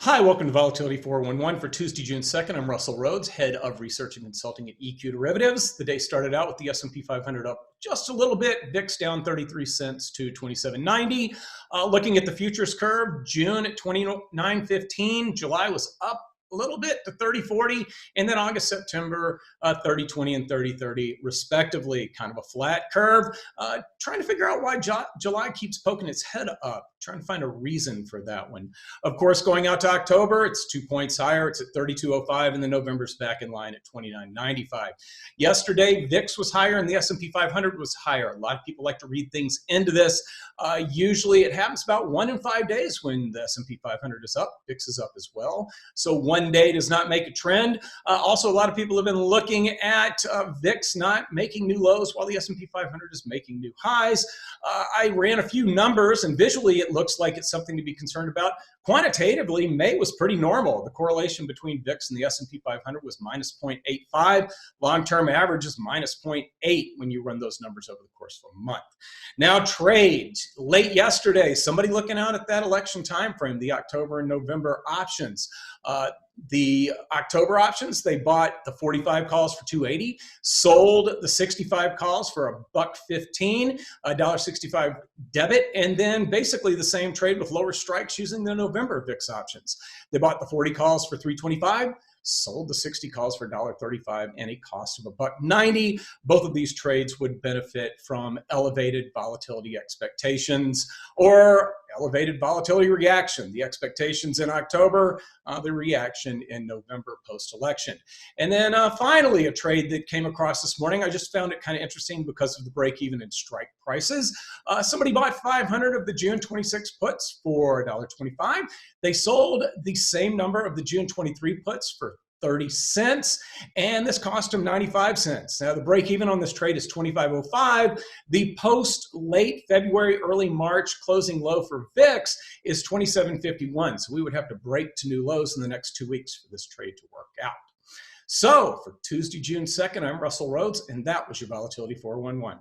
Hi, welcome to Volatility 411 for Tuesday, June 2nd. I'm Russell Rhoads, head of research and consulting at EQ Derivatives. The day started out with the S&P 500 up just a little bit, VIX down 33 cents to 27.90. Looking at the futures curve, June at 29.15, July was up a little bit to 30.40, and then August, September, 30.20 and 30.30 respectively. Kind of a flat curve. Trying to figure out why July keeps poking its head up. Trying to find a reason for that one. Of course, going out to October, it's 2 points higher. It's at 32.05, and the November's back in line at 29.95. Yesterday, VIX was higher, and the S&P 500 was higher. A lot of people like to read things into this. Usually, it happens about 1 in 5 days when the S&P 500 is up. VIX is up as well. So one day does not make a trend. Also, a lot of people have been looking at VIX not making new lows while the S&P 500 is making new highs. I ran a few numbers, and visually it looks like it's something to be concerned about. Quantitatively, May was pretty normal. The correlation between VIX and the S&P 500 was minus 0.85. Long-term average is minus 0.8 when you run those numbers over the course of a month. Now, trades. Late yesterday, somebody looking out at that election time frame, the October and November options. The October options, they bought the 45 calls for 280, sold the 65 calls for $1.15, $1.65 debit, and then basically the same trade with lower strikes using the November VIX options. They bought the 40 calls for 325, sold the 60 calls for $1.35 and a cost of $1.90. Both of these trades would benefit from elevated volatility expectations or elevated volatility reaction. The expectations in October, the reaction in November post-election. And then finally, a trade that came across this morning. I just found it kind of interesting because of the break-even and strike prices. Somebody bought 500 of the June 26 puts for $1.25. They sold the same number of the June 23 puts for 30 cents, and this cost them 95 cents. Now, the break even on this trade is 25.05. The post late February, early March closing low for VIX is 27.51. So we would have to break to new lows in the next 2 weeks for this trade to work out. So for Tuesday, June 2nd, I'm Russell Rhoads, and that was your Volatility 411.